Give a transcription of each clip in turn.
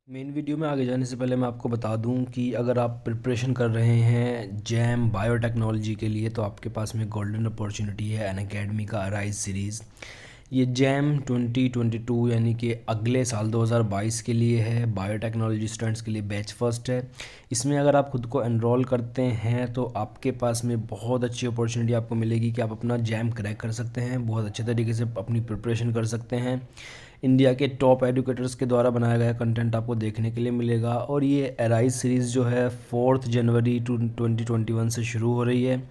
Main video में आगे जाने से पहले मैं आपको बता दूं कि अगर आप प्रिपरेशन कर रहे हैं जैम बायोटेक्नोलॉजी के लिए तो आपके पास में गोल्डन अपॉर्चुनिटी है अनअकैडमी का अराइज सीरीज़। ये जैम 2022 यानी कि अगले साल 2022 के लिए है। बायोटेक्नोलॉजी स्टूडेंट्स के लिए बैच फर्स्ट है। इसमें अगर आप खुद को एनरोल करते हैं तो आपके पास में बहुत अच्छी अपॉर्चुनिटी आपको मिलेगी कि आप अपना जैम क्रैक कर सकते हैं, बहुत अच्छे तरीके से अपनी प्रिपरेशन कर सकते हैं। इंडिया के टॉप एजुकेटर्स के द्वारा बनाया गया कंटेंट आपको देखने के लिए मिलेगा। और ये अराइज सीरीज़ जो है 4 जनवरी 2021 से शुरू हो रही है।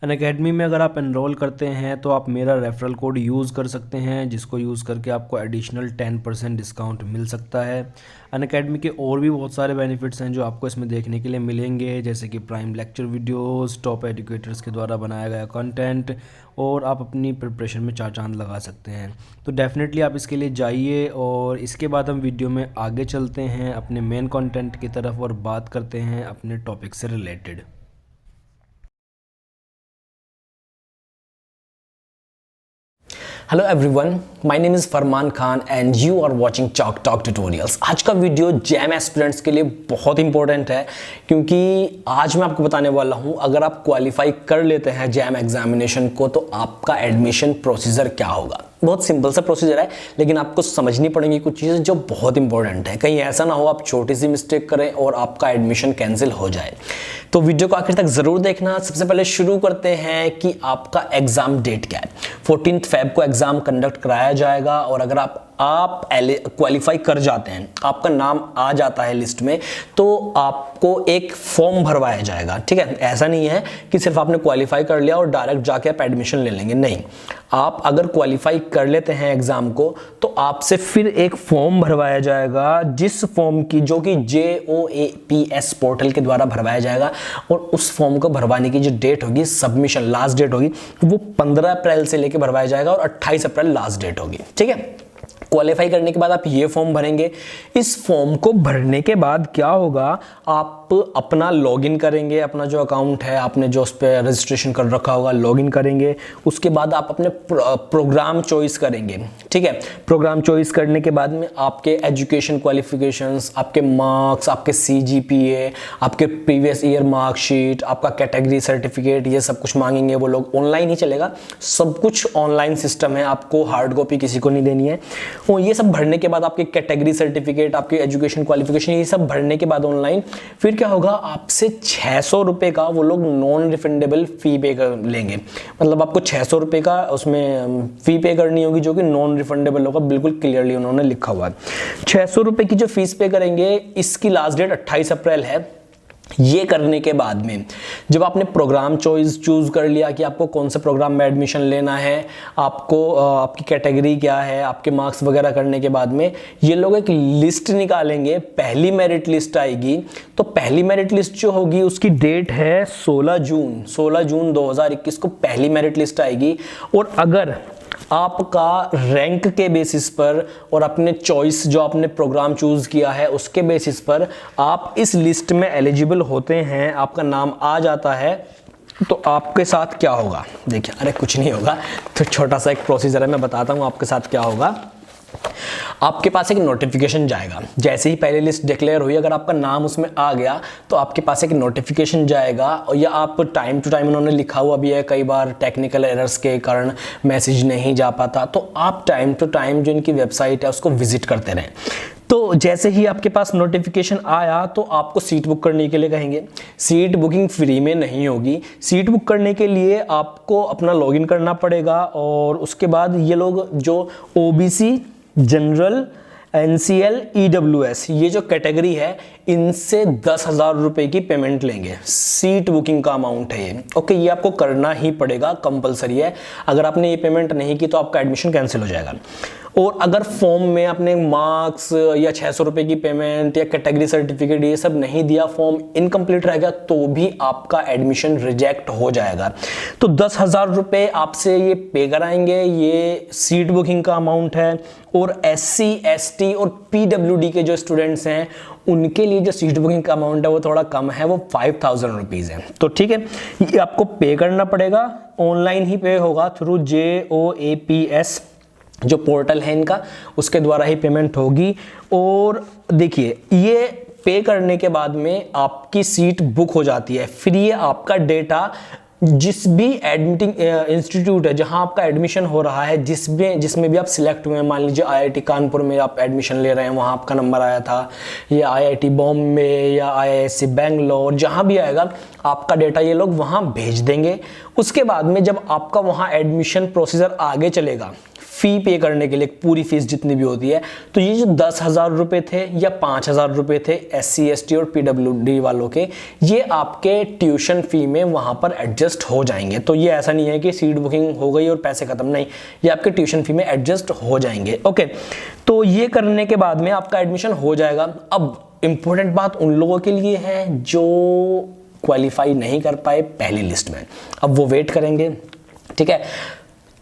अनअकैडमी में अगर आप एनरोल करते हैं तो आप मेरा रेफरल कोड यूज़ कर सकते हैं, जिसको यूज़ करके आपको एडिशनल 10% डिस्काउंट मिल सकता है। अनअकैडमी के और भी बहुत सारे बेनिफिट्स हैं जो आपको इसमें देखने के लिए मिलेंगे, जैसे कि prime lecture videos, top educators के द्वारा बनाया गया कंटेंट, और आप अपनी प्रिपरेशन में चार चांद लगा सकते हैं। तो डेफिनेटली आप इसके लिए जाइए। और इसके बाद हम वीडियो में आगे चलते हैं अपने मेन कंटेंट की तरफ और बात करते हैं अपने टॉपिक से related. Hello everyone, my name is Farman Khan and you are watching chalk talk tutorials. आज का वीडियो जैम एस्पिरेंट्स के लिए बहुत इंपॉर्टेंट है, क्योंकि आज मैं आपको बताने वाला हूं अगर आप क्वालिफाई कर लेते हैं जैम एग्जामिनेशन को तो आपका एडमिशन प्रोसीजर क्या होगा। बहुत सिंपल सा प्रोसीजर है, लेकिन आपको समझनी पड़ेंगी कुछ चीज़ें जो बहुत इंपॉर्टेंट है। कहीं ऐसा ना हो आप छोटी सी मिस्टेक करें और आपका एडमिशन कैंसिल हो जाए। तो वीडियो को आखिर तक ज़रूर देखना। सबसे पहले शुरू करते हैं कि आपका एग्ज़ाम डेट क्या है। 14 फेब को एग्ज़ाम कंडक्ट कराया जाएगा, और अगर आप क्वालिफाई कर जाते हैं, आपका नाम आ जाता है लिस्ट में, तो आपको एक फॉर्म भरवाया जाएगा। ठीक है, ऐसा नहीं है कि सिर्फ आपने क्वालिफाई कर लिया और डायरेक्ट जाके आप एडमिशन ले लेंगे। नहीं, आप अगर क्वालिफाई कर लेते हैं एग्जाम को तो आपसे फिर एक फॉर्म भरवाया जाएगा, जिस फॉर्म की जो कि JOAPS पोर्टल के द्वारा भरवाया जाएगा। और उस फॉर्म को भरवाने की जो डेट होगी, सबमिशन लास्ट डेट होगी, वो 15 अप्रैल से लेकर भरवाया जाएगा और 28 अप्रैल लास्ट डेट होगी। ठीक है, क्वालिफाई करने के बाद आप ये फॉर्म भरेंगे। इस फॉर्म को भरने के बाद क्या होगा, आप अपना लॉगिन करेंगे, अपना जो अकाउंट है आपने जो उस पर रजिस्ट्रेशन कर रखा होगा लॉगिन करेंगे। उसके बाद आप अपने प्रोग्राम चॉइस करेंगे। ठीक है, प्रोग्राम चॉइस करने के बाद में आपके एजुकेशन क्वालिफिकेशंस, आपके मार्क्स, आपके CGPA, आपके प्रीवियस ईयर मार्कशीट, आपका कैटेगरी सर्टिफिकेट, ये सब कुछ मांगेंगे वो लोग। ऑनलाइन ही चलेगा, सब कुछ ऑनलाइन सिस्टम है, आपको हार्ड कॉपी किसी को नहीं देनी है। और ये सब भरने के बाद आपके कैटेगरी सर्टिफिकेट, आपके एजुकेशन क्वालिफिकेशन, ये सब भरने के बाद ऑनलाइन फिर क्या होगा, आपसे 600 रुपये का वो लोग नॉन रिफंडेबल फी पे कर लेंगे। मतलब आपको 600 रुपये का उसमें फी पे करनी होगी, जो कि नॉन रिफंडेबल होगा। बिल्कुल क्लियरली उन्होंने लिखा हुआ है। 600 रुपये की जो फीस पे करेंगे, इसकी लास्ट डेट 28 अप्रैल है। ये करने के बाद में जब आपने प्रोग्राम चॉइस चूज कर लिया कि आपको कौन से प्रोग्राम में एडमिशन लेना है, आपको आपकी कैटेगरी क्या है, आपके मार्क्स वगैरह करने के बाद में ये लोग एक लिस्ट निकालेंगे। पहली मेरिट लिस्ट आएगी, तो पहली मेरिट लिस्ट जो होगी उसकी डेट है 16 जून 2021 को पहली मेरिट लिस्ट आएगी। और अगर आपका रैंक के बेसिस पर और अपने चॉइस जो आपने प्रोग्राम चूज किया है उसके बेसिस पर आप इस लिस्ट में एलिजिबल होते हैं, आपका नाम आ जाता है, तो आपके साथ क्या होगा देखिए। अरे कुछ नहीं होगा, तो छोटा सा एक प्रोसीजर है, मैं बताता हूं आपके साथ क्या होगा। आपके पास एक नोटिफिकेशन जाएगा, जैसे ही पहली लिस्ट डिक्लेयर हुई, अगर आपका नाम उसमें आ गया तो आपके पास एक नोटिफिकेशन जाएगा। और या आप टाइम टू टाइम, उन्होंने लिखा हुआ भी है, कई बार टेक्निकल एरर्स के कारण मैसेज नहीं जा पाता, तो आप टाइम टू टाइम जो इनकी वेबसाइट है उसको विजिट करते रहें। तो जैसे ही आपके पास नोटिफिकेशन आया तो आपको सीट बुक करने के लिए कहेंगे। सीट बुकिंग फ्री में नहीं होगी। सीट बुक करने के लिए आपको अपना लॉगिन करना पड़ेगा, और उसके बाद ये लोग जो OBC, जनरल, NCL, EWS, ये जो कैटेगरी है, इनसे 10,000 रुपए की पेमेंट लेंगे। सीट बुकिंग का अमाउंट है ये। ओके, ये आपको करना ही पड़ेगा, कंपलसरी है। अगर आपने ये पेमेंट नहीं की तो आपका एडमिशन कैंसिल हो जाएगा। और अगर फॉर्म में आपने मार्क्स या 600 रुपए की पेमेंट या कैटेगरी सर्टिफिकेट ये सब नहीं दिया, फॉर्म इनकम्प्लीट रहेगा, तो भी आपका एडमिशन रिजेक्ट हो जाएगा। तो 10,000 रुपए आपसे ये पे कराएंगे, ये सीट बुकिंग का अमाउंट है। और SC, ST और PWD के जो स्टूडेंट्स हैं उनके लिए जो सीट बुकिंग का अमाउंट है वो थोड़ा कम है, वो 5,000 रुपीज़ है। तो ठीक है, ये आपको पे करना पड़ेगा, ऑनलाइन ही पे होगा थ्रू JOAPS जो पोर्टल है इनका, उसके द्वारा ही पेमेंट होगी। और देखिए, ये पे करने के बाद में आपकी सीट बुक हो जाती है। फिर ये आपका डेटा जिस भी एडमिटिंग इंस्टीट्यूट है जहां आपका एडमिशन हो रहा है, जिसमें भी आप सिलेक्ट हुए हैं, मान लीजिए आईआईटी कानपुर में आप एडमिशन ले रहे हैं, वहां आपका नंबर आया था, या आईआईटी बॉम्बे या आईआईएससी बेंगलोर, जहां भी आएगा आपका डेटा ये लोग वहां भेज देंगे। उसके बाद में जब आपका वहां एडमिशन प्रोसीजर आगे चलेगा, फी पे करने के लिए, पूरी फीस जितनी भी होती है, तो ये जो 10,000 रुपये थे या 5,000 रुपये थे SC ST और PWD वालों के, ये आपके ट्यूशन फी में वहाँ पर एडजस्ट हो जाएंगे। तो ये ऐसा नहीं है कि सीट बुकिंग हो गई और पैसे खत्म, नहीं, ये आपके ट्यूशन फी में एडजस्ट हो जाएंगे। ओके, तो ये करने के बाद में आपका एडमिशन हो जाएगा। अब इंपॉर्टेंट बात उन लोगों के लिए है जो क्वालिफाई नहीं कर पाए पहली लिस्ट में, अब वो वेट करेंगे, ठीक है।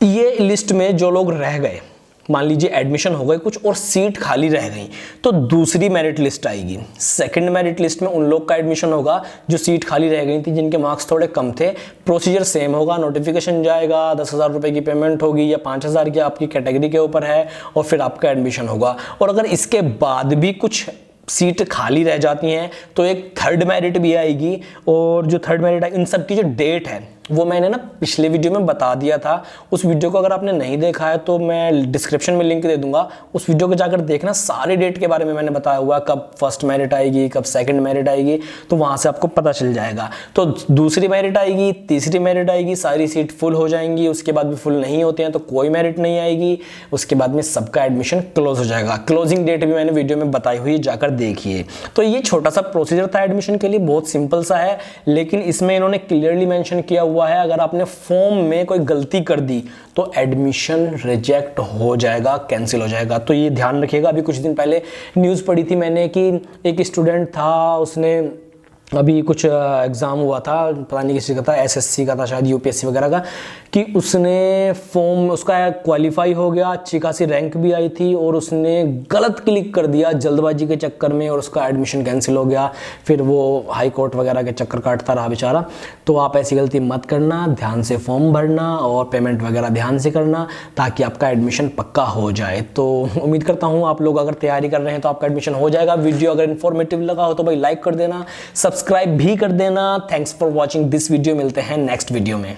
ये लिस्ट में जो लोग रह गए, मान लीजिए एडमिशन हो गए कुछ और सीट खाली रह गई, तो दूसरी मेरिट लिस्ट आएगी। सेकंड मेरिट लिस्ट में उन लोग का एडमिशन होगा जो सीट खाली रह गई थी, जिनके मार्क्स थोड़े कम थे। प्रोसीजर सेम होगा, नोटिफिकेशन जाएगा, 10,000 रुपये की पेमेंट होगी या 5,000 की, आपकी कैटेगरी के ऊपर है, और फिर आपका एडमिशन होगा। और अगर इसके बाद भी कुछ सीट खाली रह जाती हैं तो एक थर्ड मेरिट भी आएगी। और जो थर्ड मेरिट है, इन सब की जो डेट है वो मैंने ना पिछले वीडियो में बता दिया था। उस वीडियो को अगर आपने नहीं देखा है तो मैं डिस्क्रिप्शन में लिंक दे दूंगा, उस वीडियो को जाकर देखना। सारे डेट के बारे में मैंने बताया हुआ, कब फर्स्ट मेरिट आएगी, कब सेकंड मेरिट आएगी, तो वहां से आपको पता चल जाएगा। तो दूसरी मेरिट आएगी, तीसरी मेरिट आएगी, सारी सीट फुल हो जाएंगी। उसके बाद भी फुल नहीं होते हैं तो कोई मेरिट नहीं आएगी। उसके बाद में सबका एडमिशन क्लोज हो जाएगा। क्लोजिंग डेट भी मैंने वीडियो में बताई हुई है, जाकर देखिए। तो ये छोटा सा प्रोसीजर था एडमिशन के लिए, बहुत सिंपल सा है, लेकिन इसमें इन्होंने क्लियरली मेंशन किया हुआ है अगर आपने फॉर्म में कोई गलती कर दी तो एडमिशन रिजेक्ट हो जाएगा, कैंसिल हो जाएगा। तो ये ध्यान रखिएगा। अभी कुछ दिन पहले न्यूज़ पढ़ी थी मैंने कि एक स्टूडेंट था, उसने अभी कुछ एग्ज़ाम हुआ था, पता नहीं किसी का था, SSC का था शायद, UPSC वगैरह का, कि उसने फॉर्म, उसका क्वालिफाई हो गया, अच्छी खासी रैंक भी आई थी, और उसने गलत क्लिक कर दिया जल्दबाजी के चक्कर में और उसका एडमिशन कैंसिल हो गया। फिर वो हाई कोर्ट वगैरह के चक्कर काटता रहा बेचारा। तो आप ऐसी गलती मत करना, ध्यान से फॉर्म भरना और पेमेंट वगैरह ध्यान से करना, ताकि आपका एडमिशन पक्का हो जाए। तो उम्मीद करता हूँ आप लोग अगर तैयारी कर रहे हैं तो आपका एडमिशन हो जाएगा। वीडियो अगर इन्फॉर्मेटिव लगा हो तो भाई लाइक कर देना, सब्सक्राइब भी कर देना। Thanks for watching this video. मिलते हैं नेक्स्ट वीडियो में।